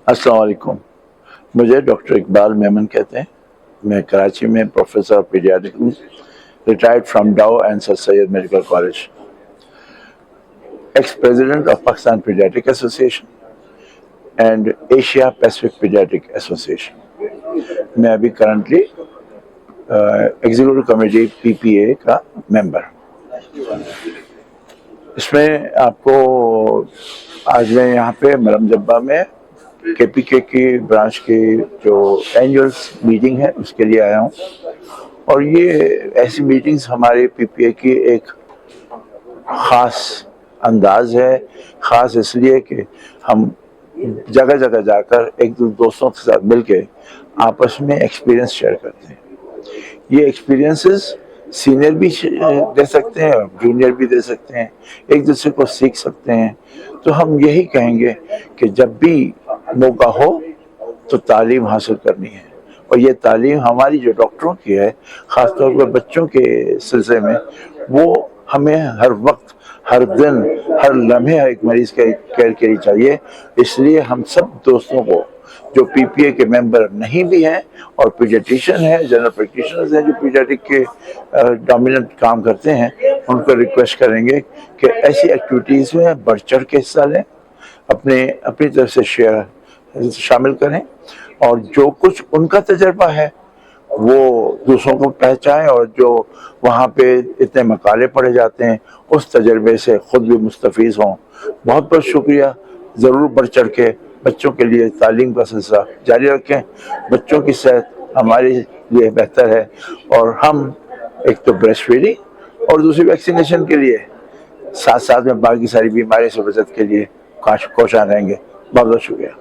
अस्सलाम वालेकुम। मुझे डॉक्टर इकबाल मेमन कहते हैं। मैं कराची में प्रोफेसर ऑफ पीडियाट्रिक्स हूँ, रिटायर्ड फ्रॉम डाउ and sir Syed medical college, ex president of Pakistan paediatric association and Asia Pacific paediatric association. मैं अभी करंटली एग्जीक्यूटिव कमेटी पीपीए का मेंबर। इसमें आपको आज मैं यहाँ पे मरम जब्बा में केपीके की ब्रांच की जो एनुअल मीटिंग है उसके लिए आया हूँ। और ये ऐसी मीटिंग्स हमारे पीपीए की एक ख़ास अंदाज है। ख़ास इसलिए कि हम जगह जगह जाकर एक दो दोस्तों के साथ मिलके आपस में एक्सपीरियंस शेयर करते हैं। ये एक्सपीरियंसेस सीनियर भी दे सकते हैं और जूनियर भी दे सकते हैं, एक दूसरे को सीख सकते हैं। तो हम यही कहेंगे कि जब भी मौका हो तो तालीम हासिल करनी है, और ये तालीम हमारी जो डॉक्टरों की है, ख़ासतौर पर बच्चों के सिलसिले में, वो हमें हर वक्त, हर दिन, हर लम्हे एक मरीज़ के केयर के लिए चाहिए। इसलिए हम सब दोस्तों को जो पीपीए के मेंबर नहीं भी हैं और पीडियाट्रिशियन हैं, जनरल प्रैक्टिशनर्स हैं जो पीडियाट्रिक के डोमिनेंट काम करते हैं, उनको रिक्वेस्ट करेंगे कि ऐसी एक्टिविटीज़ में बढ़ चढ़ के हिस्सा लें, अपनी तरफ से शामिल करें, और जो कुछ उनका तजर्बा है वो दूसरों को पहचाएं, और जो वहाँ पे इतने मकाले पढ़े जाते हैं उस तजर्बे से खुद भी मुस्तफ़ीज़ हों। बहुत बहुत शुक्रिया। ज़रूर बढ़ चढ़ के बच्चों के लिए तालीम का सिलसिला जारी रखें। बच्चों की सेहत हमारे लिए बेहतर है, और हम एक तो ब्रेस्ट फीडिंग और दूसरी वैक्सीनेशन के लिए, साथ साथ में बाकी सारी बीमारी से बचत के लिए कोशिश रहेंगे। बहुत बहुत शुक्रिया।